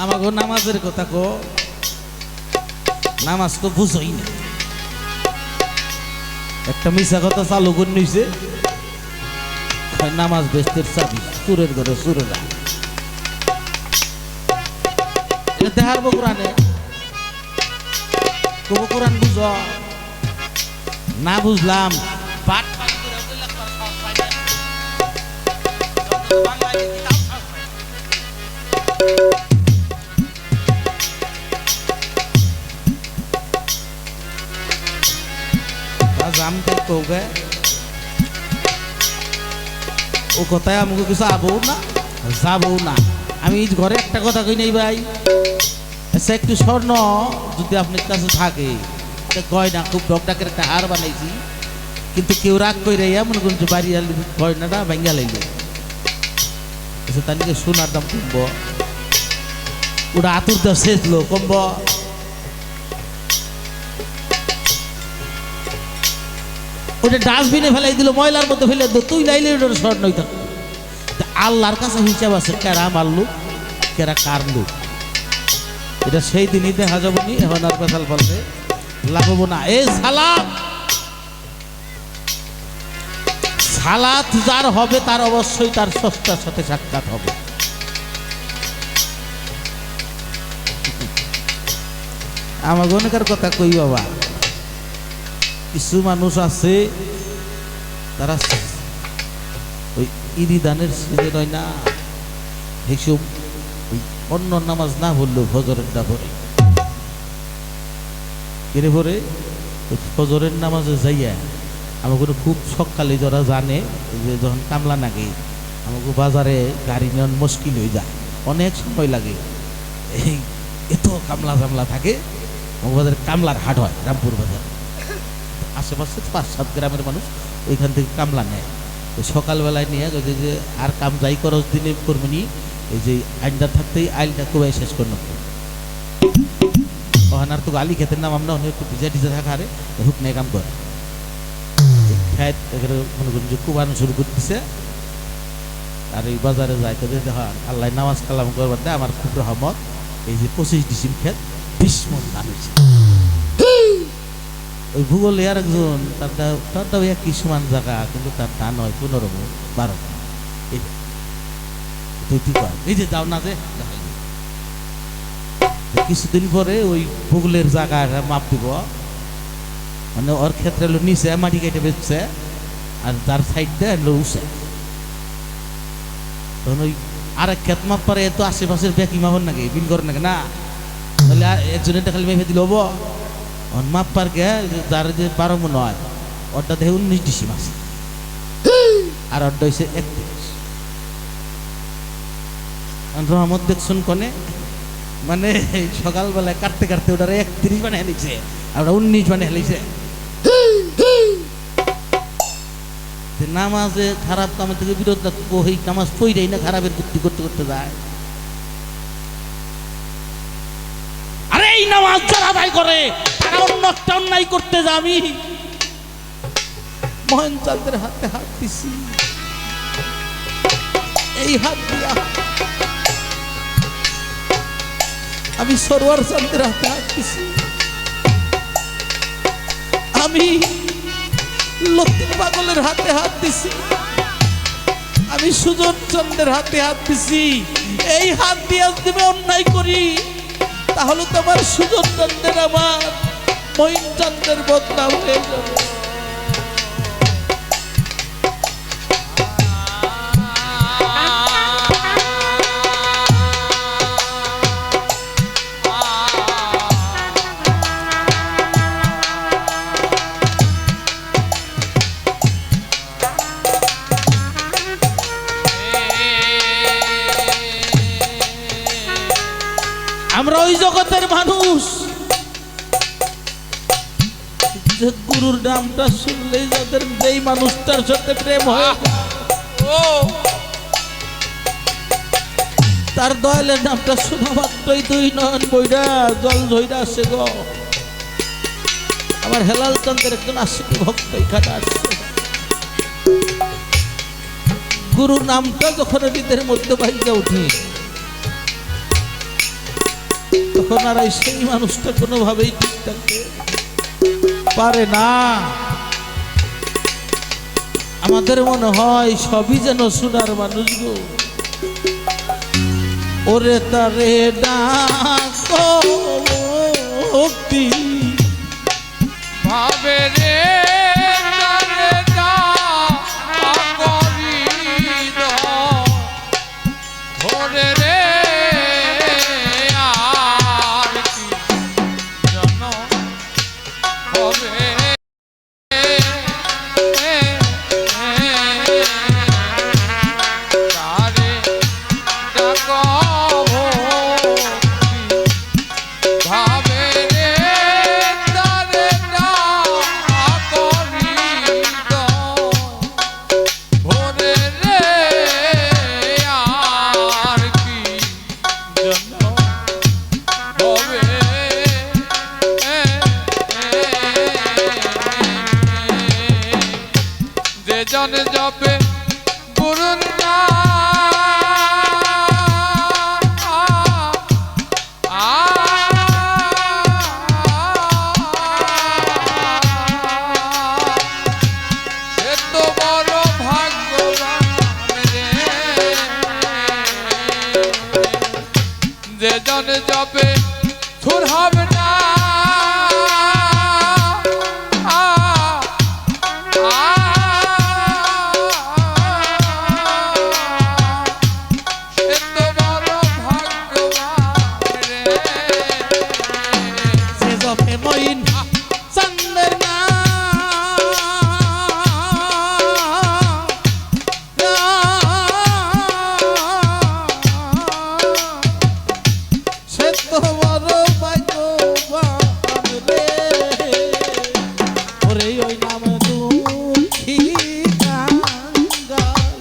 আমাকে নামাজের কথা কো, নামাজ তো বুঝই না। একটা মিশা কথা চালু করে নিছে, নামাজ বেস্তের চাবি, চুরের ঘরে চুরেরা। এটা দেখার কোরআনে, তবু কোরআন বুঝ না, বুঝলাম পাঠ ও কথায় আমাকে কিছু আবও না যাবও না। আমি ঘরে একটা কথা কই নাই ভাই, আচ্ছা একটু স্বর্ণ যদি আপনার কাছে থাকে, গয়না খুব ডকডাকের একটা হার বানাইছি, কিন্তু কেউ রাগ করে মনে করুন যে বাড়ি গয়নাটা ভাঙ্গা লাগবে, আচ্ছা তার নিকে সোনার দাম কমব, ওটা আতুর দাম শেষলো কমব। ওটা ডাস্টবিনে ফেলাই দিল, ময়লার মধ্যে ফেলে দিল, তুই লাইলে ওটার স্বর্ণই থাকতো। আল্লাহর কাছে হিসাব আছে, কেরা মারলু কেরা কারলু, এটা সেই দিনই দেখা যাবো নি। এখন আর পেশাল বলতে লাগবো না। এই সালাত, সালাত যার হবে তার অবশ্যই তার স্রষ্টার সাথে সাক্ষাৎ হবে। আমার অনেকের কথা কই বাবা, কিছু মানুষ আছে তারা ওই ইদি দানের সিজে নয় না, এইসব অন্য নামাজ না বললেও ফজরের না পড়ে, কেড়ে পড়ে ফজরের নামাজে যাইয়া আমাকে খুব সকালে যারা জানে যে যখন কামলা নাগে আমাকে বাজারে গাড়ি নেওয়ার মুশকিল হয়ে যায়, অনেক সময় লাগে, এই এত কামলা জামলা থাকে। আমাকে বাজারে কামলার হাট হয় রামপুর বাজার, আশেপাশে ৫-৭ গ্রামের মানুষ ওইখান থেকে কামলা নেয়। সকালবেলায় নিয়ে যদি যে আর কাম যাই করস দিনে করবনি, এই যে আইনটা থাকতেই আইলটা খুবই শেষ করে নেব। ওখানে আর তো গালি খেতে নাম আমরা অনেক ভিজা টিজা থাকা হারে হুক নেই কাম করে খেত মনে করুন যে কুবানো শুরু করতেছে। আর এই বাজারে যাই তো দেখা আল্লাহ নামাজ কালাম করবার দেয়, আমার খুব রহমত, এই যে 25 ডিসেম্বর খেত 20 মন ধান হয়েছে। ওই ভূগোলে আর একজন তারটাও একই সমান জায়গা, কিন্তু তার ধান হয় 15 মন 12 মন। এই যে যাও না যে কিছুদিন পরে ওই ভূগোলের জায়গা মাপ দিব, মানে ওর ক্ষেত্রে হলো নিচে মাটি কেটে বেচছে, আর তার সাইড দিয়ে হলো উঠছে। তখন ওই আর এক ক্ষেত মাপ পারে এত আশেপাশের ব্যাকি মাপন নাকি বিন করেন নাকি না, তাহলে একজনের খালি মেপে দিল হবো। মাপ পার গে যার যে 12 মন হয় ওরটা দেখে 19 ডিসি মাছ, আর ওরটা হয়েছে 31। রহমত দেখছুন কনে, মানে সকালবেলায় কাটতে কাটতে ওটা 31 মানে হেলিছে, আর ওটা 19 মানে হেলিছে। নামাজে খারাপ কামের থেকে বিরত রাখবো, এই নামাজ পড়েই না খারাপের বুদ্ধি করতে করতে যায়। আরে এই নামাজ যারা আদায় করে তারা অন্য একটা অন্যায় করতে যায়। আমি মোহন চাঁদের হাতে হাত দিছি, এই হাত দিয়া আমি সরোয়ার চাঁদের হাতে হাত দিছি, আমি লতিফ পাগলের হাতে হাত দিছি, আমি সুজন চন্দ্রের হাতে হাত দিছি। এই হাত দিয়ে যদি অন্যায় করি তাহলে তো আমার সুজন চন্দ্রের আমার মহিন চন্দ্রের বদনাম হয়ে যাবে। আমরা ওই জগতের মানুষ যে গুরুর নামটা শুনলেই যাদের যেই মানুষটার সাথে প্রেম হয় তার দয়ালের নামটা শোনা মাত্রই 2 নয়ন বইরা জল ঝইরা আসে গো। আমার হেলাল চন্দ্রের একজন আশিক ভক্ত এখানে আসছে, গুরু নামটা যখন হৃদয়ের মধ্যে বাইরে উঠে তখন আর এই সেই মানুষটা কোনোভাবেই ঠিক থাকতে পারে না। আমাদের মনে হয় সবই যেন সোনার মানুষ গো। ওরে তারে ডাকো ভক্তি ভাবে রে তারে ডাকো হৃদয় ভরে রে আর কি যেন হবে তারে ডাকো ভাবে রে তারে ডাকো হৃদয় ভরে রে আর কি যেন হবে যে জন জপে গুরুর সে তো বড় ভাগ্যবান রে যে জন জপে সুর হবে না সে তো বড় ভাগ্যবান রে সে জপে মইন চন্দের না সে তো বড় ভাগ্যবান রে। ওরে ওই নাম দুঃখী কাঙ্গাল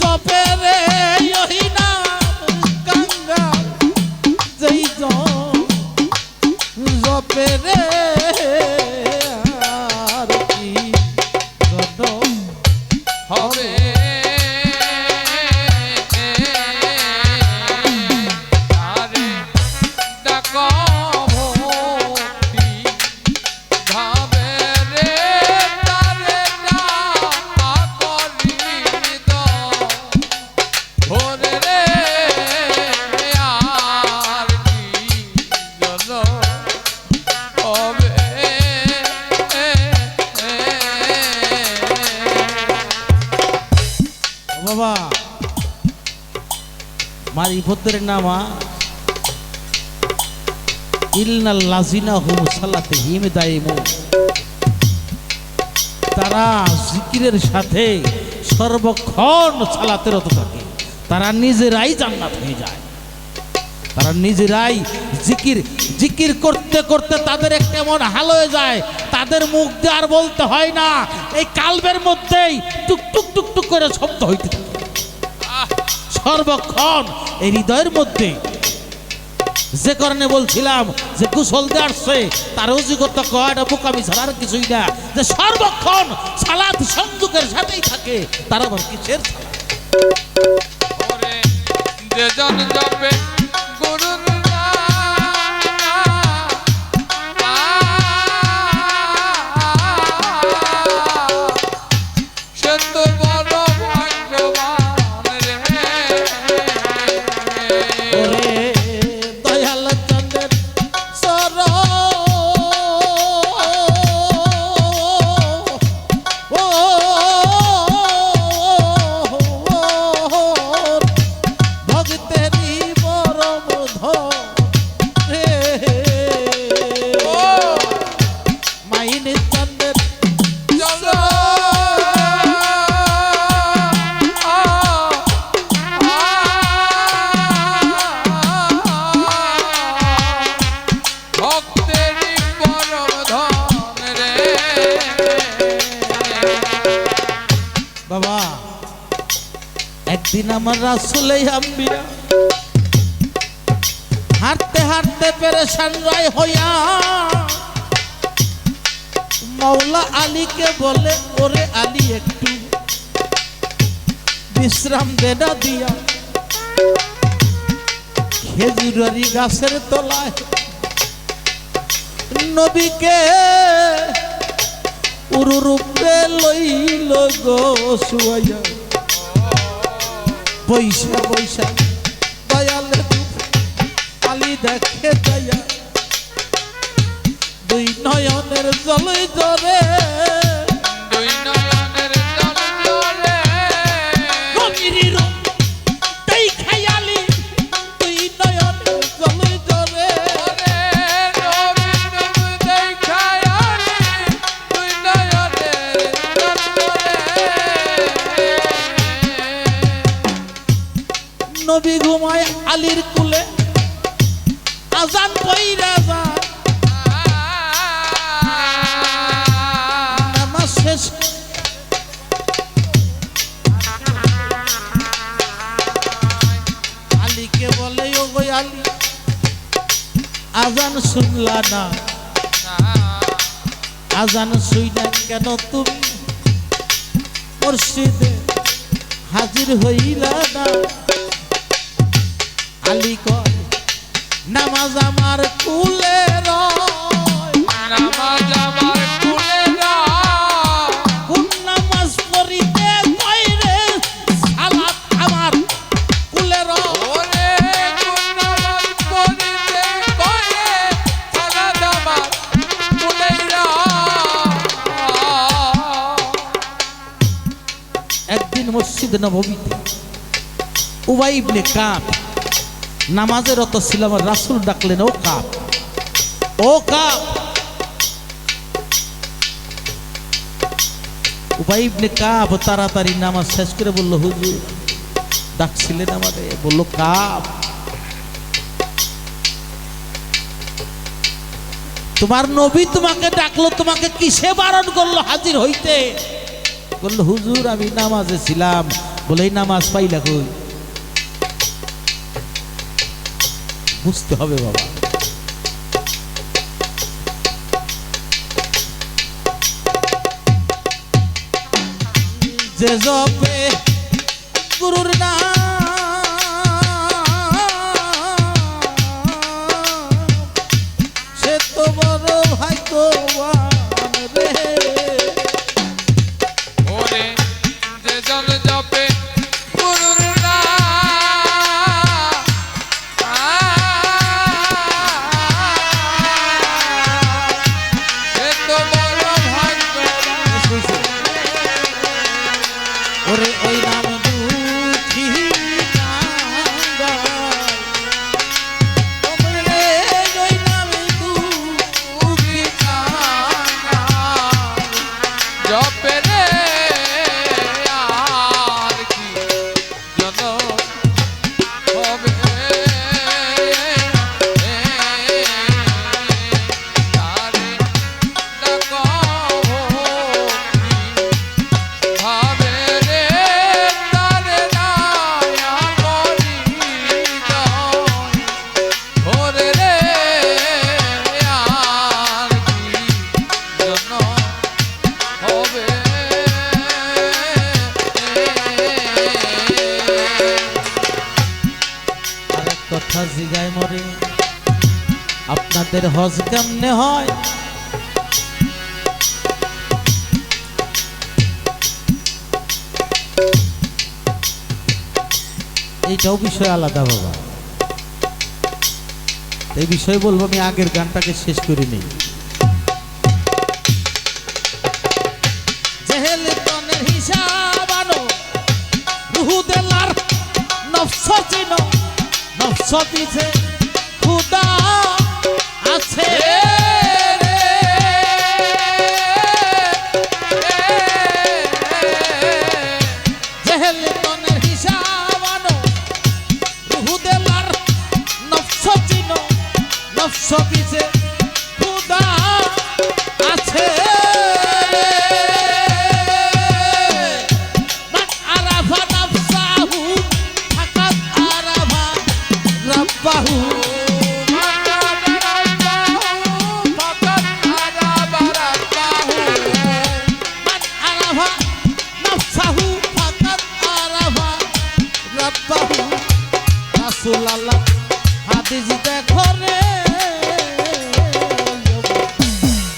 জপে রে ওই নাম কাঙ্গাল যেই জপে রে আর কি জন্য হবে তারে ডাকো ভক্তি ভাবে রে তারে ডাকো হৃদয় ভরে রে আর কি যেন হবে বাবা মারিফতের নামা ইলনাল লাজিনা হুম সালাতে হিম দাইমু তারা জিকিরের সাথে সর্বক্ষণ সালাতে রত থাকে তারা নিজেরাই জান্নাত হয়ে যায় তারা নিজেরাই জিকির জিকির করতে করতে তাদের একটা এমন হাল হয়ে যায় তাদের মুখ দিয়ে আর বলতে হয় না এই কালবের মধ্যেই টুক টুক টুক টুক করে শব্দ হইতে থাকে সর্বক্ষণ এই হৃদয়ের মধ্যে। যে কারণে বলছিলাম যে গোসল দিয়ে আসছে তার অজিগতা কয়টা বোকামি ছাড়ার কিছুই না যে সর্বক্ষণ সালাত সংযোগের সাথেই থাকে তার আবার কিসের ওরে যে জন জপে গুরুর সে তো বড় ভাগ্যবান রে ওরে দয়াল চন্দ্রের সর ও ভক্তেরই পরম ধরে মাইন চন্দ্রের চলো ভক্তেরই পরম ধন রে বাবা একদিন আমার রাসূলে আম্বিয়া হাঁটতে হাঁটতে পেরেশান রায় হইয়া মৌলা আলীকে বলে ওরে আলী একটু বিশ্রাম দেনা দিয়া খেজুরারি গাছের তলায় নবীকে উরুরূপে লইল গো শুয়াইয়া বৈশা বৈশা দয়ালে আলী দেখে দয়া দুই নয়নের জলে জরে দুই নয়নের জল জলে নবীর রূপ দেখাই আলী দুই নয়নের জলে জরে ওরে নবীর রূপ দেখায় আলী দুই নয়নের জল জলে নবী ঘুমায় আলীর কুলে আজান কইরা যায় নামাজ শেষ আলীকে বলে ও গো আলী আজান শুনলা না আজান শুই না কেন তুমি মসজিদে হাজির হইলা না আলী কয় নামাজ আমার কুলে রয় নামাজ আমার কুলে না কোন নামাজ পড়িতে কয় রে সালাত আমার কুলে রয় ওরে কোন নামাজ পড়িতে কয়ে সালাত আমার কুলে না একদিন মসজিদ নববীতে উবাই ইবনে কাব নামাজের রত ছিল আমার রাসূল ডাকলেন ও কাব ও কাব উবাই ইবনে কাব তাড়াতাড়ি নামাজ শেষ করে বলল হুজুর ডাকছিলেন আমারে বলল কাব তোমার নবী তোমাকে ডাকলো তোমাকে কিসে বারণ করলো হাজির হইতে বলল হুজুর আমি নামাজে ছিলাম বলেই নামাজ পাইলা কই বুঝতে হবে বাবা যে জপে গুরুর নাম সে তো বড় ভাগ্যবান রে ওরে যে জল জপে গুরুর নাম সে তো বড় ভাগ্যবান ওরে ওই নাম দুঃখী নাঙ্গাল ওরে ওই নাম দুঃখী জপে রে আর কি জন হবে তারে ডাকো ভাবে রে তারে নায়া করি ওরে রে আর কি জন হবে আরেক কথা জিগায় মরে আপনাদের হজ কেমনে হয় এইটাও বিষয় আলাদা বাবা এই বিষয়ে বলবো আমি আগের গানটাকে শেষ করে নেই জেহেল তনের হিসাব আনো রুহু দেলার নফস চিনো নফস দিছে খুদা আছে জেহেল তনের হিসাব আনো রুহু দেলার নফস চিনো নফস দিছে খুদা আছে মান আরাফা নাফসাহু ফাকাদ আরাফা রাব্বাহু মান আরাফা নাফসাহু ফাকাদ আরাফা রাব্বাহু রাসূলুল্লাহ হাদিস দেখো রে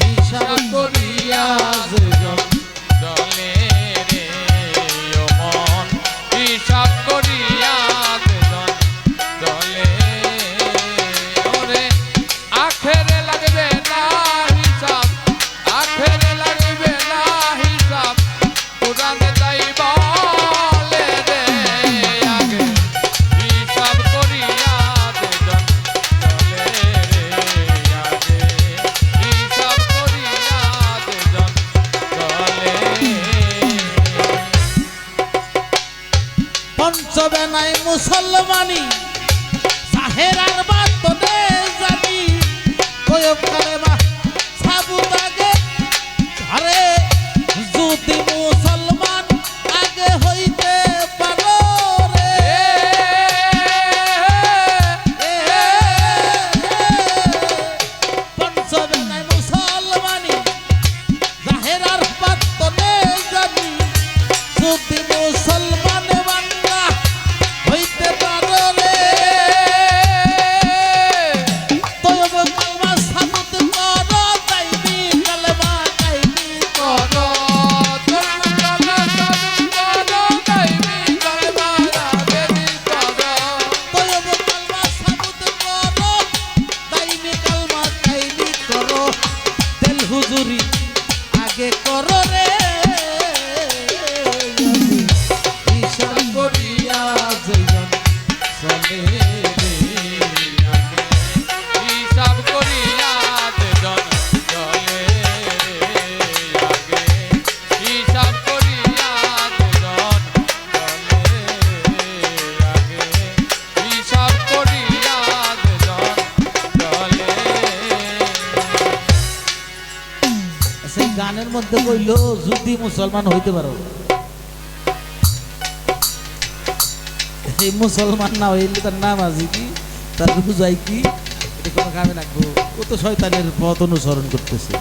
হিসাব করিয়া যেজন দলে রে ও মন হিসাব করিয়া দুজন দলে ওরে আখেরে লাগবে না হিসাব আখেরে লাগবে না হিসাব কোরআনে তাই বলে রে আগে হিসাব করিয়া দুজন দলে রে আগে হিসাব করিয়া দুজন দলে পঞ্চবেনায় মুসলমানি সাহেরার বাতনে জানি কয়ব কালেমা সাবুত আগে আরে যদি মুসলমান আগে হইতে পারো রে পঞ্চবেনায় মুসলমানি সাহেরার বাতনে জানি যদি মুসলমান বাংলা হইতে পারো রে তয়ব কালমা সাবুত করো তাইবি কালমা তাইবি করো তয়ব কালমা সাবুত করো তাইবি কালমা তাইবি করো তেল হুজুরি আগে করো রে হিসাব করিয়া যেজন চলে রে হিসাব করিয়া দুজন দলে আগে হিসাব করিয়া দুজন দলে আগে হিসাব করিয়া দুজন দলে সেই গানের মধ্যে কইল যদি মুসলমান হইতে পারো এই মুসলমান না হইলে তার নাম আছে কি তার বুঝাই কি এটা কোনো কামে রাখবো ও তো শয়তানের পথ অনুসরণ করতেছে